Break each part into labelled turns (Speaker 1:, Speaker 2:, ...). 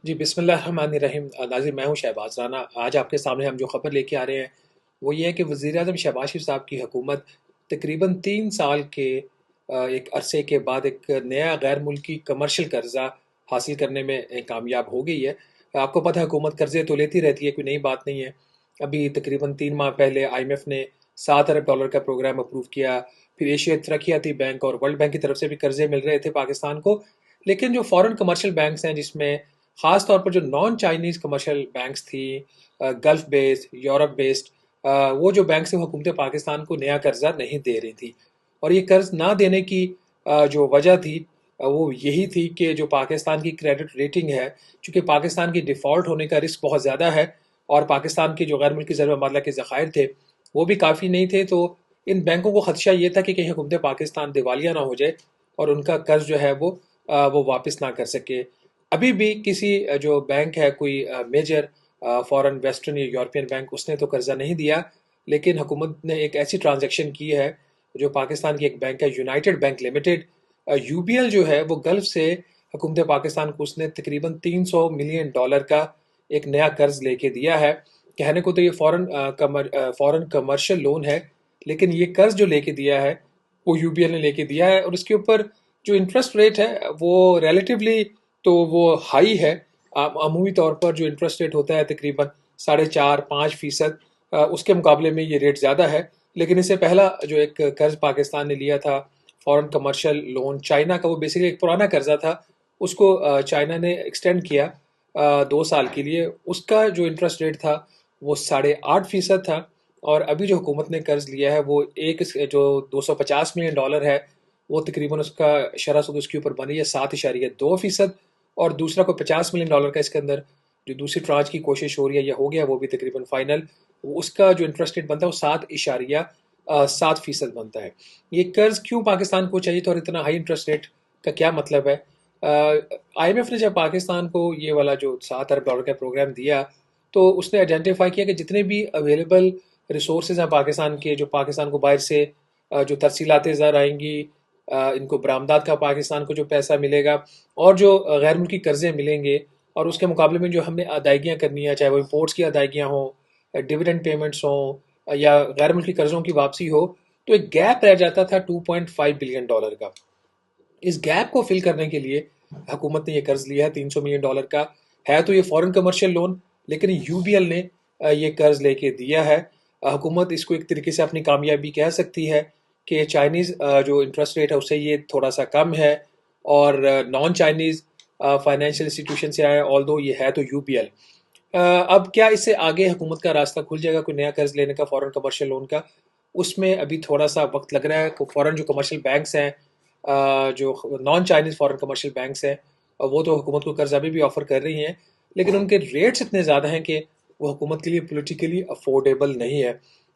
Speaker 1: جی بسم اللہ الرحمن الرحیم ناظرین، میں ہوں شہباز رانا۔ آج آپ کے سامنے ہم جو خبر لے کے آ رہے ہیں وہ یہ ہے کہ وزیر اعظم شہباز شریف صاحب کی حکومت تقریباً 3 سال کے ایک عرصے کے بعد ایک نیا غیر ملکی کمرشل قرضہ حاصل کرنے میں کامیاب ہو گئی ہے۔ آپ کو پتہ ہے حکومت قرضے تو لیتی رہتی ہے، کوئی نئی بات نہیں ہے۔ ابھی تقریباً 3 ماہ پہلے آئی ایم ایف نے $7 ارب کا پروگرام اپروو کیا، پھر ایشیا ترقیاتی بینک اور ورلڈ بینک کی طرف سے بھی قرضے مل رہے تھے پاکستان کو۔ لیکن جو فورن کمرشل بینکس ہیں، جس میں خاص طور پر جو نان چائنیز کمرشل بینکس تھی، گلف بیسڈ، یورپ بیسڈ، وہ جو بینکس ہیں، حکومت پاکستان کو نیا قرضہ نہیں دے رہی تھی۔ اور یہ قرض نہ دینے کی جو وجہ تھی وہ یہی تھی کہ جو پاکستان کی کریڈٹ ریٹنگ ہے، چونکہ پاکستان کی ڈیفالٹ ہونے کا رسک بہت زیادہ ہے، اور پاکستان کے جو غیر ملکی زر مبادلہ کے ذخائر تھے وہ بھی کافی نہیں تھے، تو ان بینکوں کو خدشہ یہ تھا کہ کہیں حکومت پاکستان دیوالیہ نہ ہو جائے اور ان کا قرض جو ہے وہ واپس نہ کر سکے۔ ابھی بھی کسی جو بینک ہے، کوئی میجر فورن ویسٹرن یا یورپین بینک، اس نے تو قرضہ نہیں دیا، لیکن حکومت نے ایک ایسی ٹرانزیکشن کی ہے جو پاکستان کی ایک بینک ہے United Bank Limited, U B L جو ہے وہ گلف سے حکومت پاکستان کو اس نے تقریباً $300 ملین کا ایک نیا قرض لے کے دیا ہے۔ کہنے کو تو یہ فورن کمرشل لون ہے، لیکن یہ قرض جو لے کے دیا ہے وہ یو بی ایل نے لے کے دیا ہے، اور اس کے اوپر جو انٹرسٹ ریٹ ہے وہ ریلیٹیولی تو وہ ہائی ہے۔ عمومی طور پر جو انٹرسٹ ریٹ ہوتا ہے تقریباً 4.5-5%، اس کے مقابلے میں یہ ریٹ زیادہ ہے۔ لیکن اس سے پہلا جو ایک قرض پاکستان نے لیا تھا، فورن کمرشل لون چائنا کا، وہ بیسیکلی ایک پرانا قرضہ تھا، اس کو چائنا نے ایکسٹینڈ کیا 2 سال کے لیے۔ اس کا جو انٹرسٹ ریٹ تھا وہ 8.5% تھا، اور ابھی جو حکومت نے قرض لیا ہے وہ ایک جو $250 ملین ہے، وہ تقریباً اس کا شرح سود اس کے اوپر بنی ہے 7.2%، اور دوسرا کو $50 ملین کا اس کے اندر جو دوسری ٹرانچ کی کوشش ہو رہی ہے یا ہو گیا وہ بھی تقریباً فائنل، اس کا جو انٹرسٹ ریٹ بنتا ہے وہ 7.7% بنتا ہے۔ یہ قرض کیوں پاکستان کو چاہیے تھا، اور اتنا ہائی انٹرسٹ ریٹ کا کیا مطلب ہے؟ آئی ایم ایف نے جب پاکستان کو یہ والا جو $7 ارب کا پروگرام دیا تو اس نے آئیڈینٹیفائی کیا کہ جتنے بھی اویلیبل ریسورسز ہیں پاکستان کے، جو پاکستان کو باہر سے جو ترسیلات زر آئیں گی، ان کو برآمدات کا پاکستان کو جو پیسہ ملے گا، اور جو غیر ملکی قرضے ملیں گے، اور اس کے مقابلے میں جو ہم نے ادائیگیاں کرنی ہیں، چاہے وہ امپورٹس کی ادائیگیاں ہوں، ڈویڈنڈ پیمنٹس ہوں، یا غیر ملکی قرضوں کی واپسی ہو، تو ایک گیپ رہ جاتا تھا $2.5 بلین کا۔ اس گیپ کو فل کرنے کے لیے حکومت نے یہ قرض لیا ہے $300 ملین کا۔ ہے تو یہ فورن کمرشل لون، لیکن یو بی ایل نے یہ قرض لے کے دیا ہے۔ حکومت اس کو ایک طریقے سے اپنی کامیابی کہہ سکتی ہے کہ چائنیز جو انٹرسٹ ریٹ ہے اس سے یہ تھوڑا سا کم ہے، اور نان چائنیز فائنینشیل انسٹیٹیوشن سے آیا، آل دو یہ ہے تو یو بی ایل۔ اب کیا اس سے آگے حکومت کا راستہ کھل جائے گا کوئی نیا قرض لینے کا فورن کمرشل لون کا؟ اس میں ابھی تھوڑا سا وقت لگ رہا ہے۔ فورن جو کمرشل بینکس ہیں، جو نان چائنیز فورن کمرشل بینکس ہیں، وہ تو حکومت کو قرض ابھی بھی آفر کر رہی ہیں، لیکن ان کے ریٹس اتنے زیادہ ہیں کہ وہ حکومت کے لیے پولیٹیکلی افورڈیبل نہیں ہے۔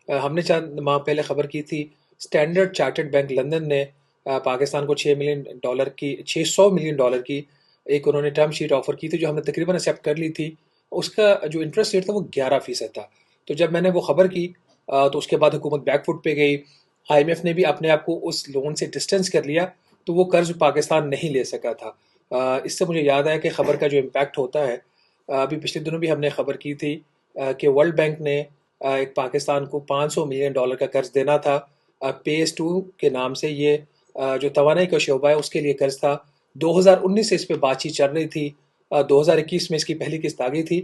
Speaker 1: ہم نے چند ماہ پہلے خبر کی تھی، اسٹینڈرڈ چارٹرڈ بینک لندن نے پاکستان کو $600 ملین کی ایک انہوں نے ٹرم شیٹ آفر کی تھی، جو ہم نے تقریباً ایکسیپٹ کر لی تھی۔ اس کا جو انٹرسٹ ریٹ تھا وہ 11% تھا۔ تو جب میں نے وہ خبر کی تو اس کے بعد حکومت بیک فٹ پہ گئی، آئی ایم ایف نے بھی اپنے آپ کو اس لون سے ڈسٹینس کر لیا، تو وہ قرض پاکستان نہیں لے سکا تھا۔ اس سے مجھے یاد آیا کہ خبر کا جو امپیکٹ ہوتا ہے، ابھی پچھلے دنوں بھی ہم نے خبر کی تھی کہ ورلڈ بینک نے ایک پاکستان کو $500 ملین کا قرض دینا تھا، پیس ٹو کے نام سے۔ یہ جو توانائی کا شعبہ ہے اس کے لیے قرض تھا۔ 2019 سے اس پہ بات چیت چل رہی تھی، 2021 میں اس کی پہلی قسط آ گئی تھی،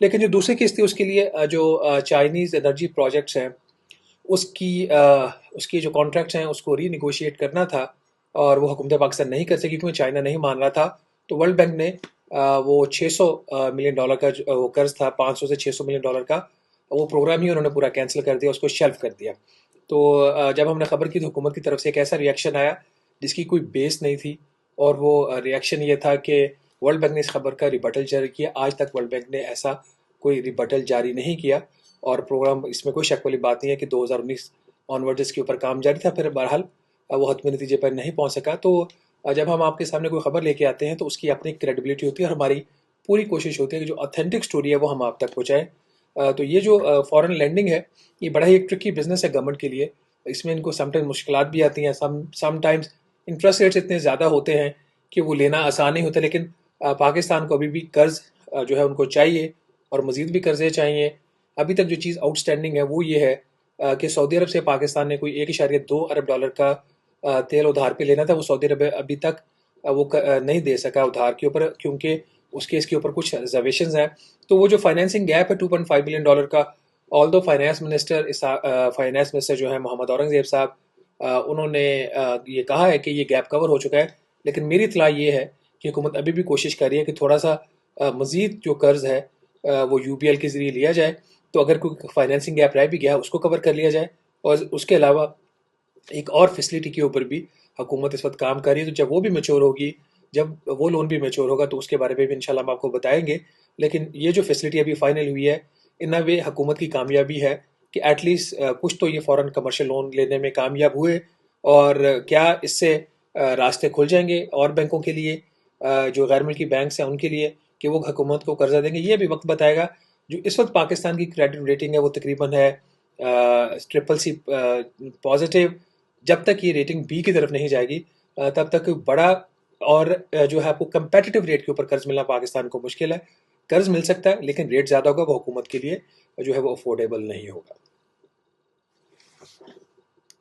Speaker 1: لیکن جو دوسری قسط تھی اس کے لیے جو چائنیز انرجی پروجیکٹس ہیں اس کی جو کانٹریکٹس ہیں اس کو ری نیگوشیٹ کرنا تھا، اور وہ حکومت پاکستان نہیں کر سکی کیونکہ چائنا نہیں مان رہا تھا۔ تو ورلڈ بینک نے وہ $600 ملین کا وہ قرض تھا، 500 سے $600 ملین کا، وہ پروگرام ہی انہوں نے پورا کینسل کر دیا، اس کو شیلف کر دیا۔ تو جب ہم نے خبر کی تو حکومت کی طرف سے ایک ایسا ریئیکشن آیا جس کی کوئی بیس نہیں تھی، اور وہ ریئیکشن یہ تھا کہ ورلڈ بینک نے اس خبر کا ریبٹل جاری کیا۔ آج تک ورلڈ بینک نے ایسا کوئی ریبٹل جاری نہیں کیا، اور پروگرام اس میں کوئی شک والی بات نہیں ہے کہ 2019 آنورڈ اس کے اوپر کام جاری تھا، پھر بہرحال وہ حتمی نتیجے پر نہیں پہنچ سکا۔ تو جب ہم آپ کے سامنے کوئی خبر لے کے آتے ہیں تو اس کی اپنی کریڈیبلٹی ہوتی ہے، اور ہماری پوری کوشش ہوتی ہے کہ جو اتھینٹک سٹوری ہے وہ ہم آپ تک پہنچائیں۔ تو یہ جو فورن لینڈنگ ہے یہ بڑا ہی ایک ٹرکی بزنس ہے گورنمنٹ کے لیے۔ اس میں ان کو سم ٹائمز مشکلات بھی آتی ہیں، سم ٹائمز انٹرسٹ ریٹس اتنے زیادہ ہوتے ہیں کہ وہ لینا آسان نہیں ہوتا، لیکن پاکستان کو ابھی بھی قرض جو ہے ان کو چاہیے اور مزید بھی قرضے چاہیے. ابھی تک جو چیز آؤٹ اسٹینڈنگ ہے وہ یہ ہے کہ سعودی عرب سے پاکستان نے کوئی $1.2 ارب کا تیل ادھار پہ لینا تھا. وہ سعودی عرب ابھی تک وہ نہیں دے سکا ادھار کے اوپر، کیونکہ اس کے اوپر کچھ ریزرویشنز ہیں. تو وہ جو فائنینسنگ گیپ ہے $2.5 بلین کا، آل دو فائنینس منسٹر جو ہیں محمد اورنگزیب صاحب، انہوں نے یہ کہا ہے کہ یہ گیپ کور ہو چکا ہے. لیکن میری اطلاع یہ ہے کہ حکومت ابھی بھی کوشش کر رہی ہے کہ تھوڑا سا مزید جو قرض ہے وہ UBL کے ذریعے لیا جائے. تو اگر کوئی فائنینسنگ گیپ رہ بھی گیا اس کو کور کر لیا جائے. اور اس کے علاوہ ایک اور فیسلٹی کے اوپر بھی حکومت اس وقت کام کر رہی ہے. تو جب وہ بھی میچور ہوگی، جب وہ لون بھی میچور ہوگا، تو اس کے بارے میں بھی انشاءاللہ ہم آپ کو بتائیں گے. لیکن یہ جو فیسلٹی ابھی فائنل ہوئی ہے، ان اے وے حکومت کی کامیابی ہے کہ ایٹ لیسٹ کچھ تو یہ فوراً کمرشل لون لینے میں کامیاب ہوئے. اور کیا اس سے راستے کھل جائیں گے اور بینکوں کے لیے، جو غیر ملکی بینکس ہیں ان کے لیے، کہ وہ حکومت کو قرضہ دیں گے؟ یہ بھی وقت بتائے گا. جو اس وقت پاکستان کی کریڈٹ ریٹنگ ہے وہ تقریباً ہے CCC پازیٹیو. جب تک یہ ریٹنگ B کی طرف نہیں جائے گی تب تک بڑا اور جو ہے آپ کو کمپیٹیٹو ریٹ کے اوپر قرض ملنا پاکستان کو مشکل ہے. قرض مل سکتا ہے لیکن ریٹ زیادہ ہوگا، وہ حکومت کے لیے جو ہے وہ افورڈیبل نہیں ہوگا.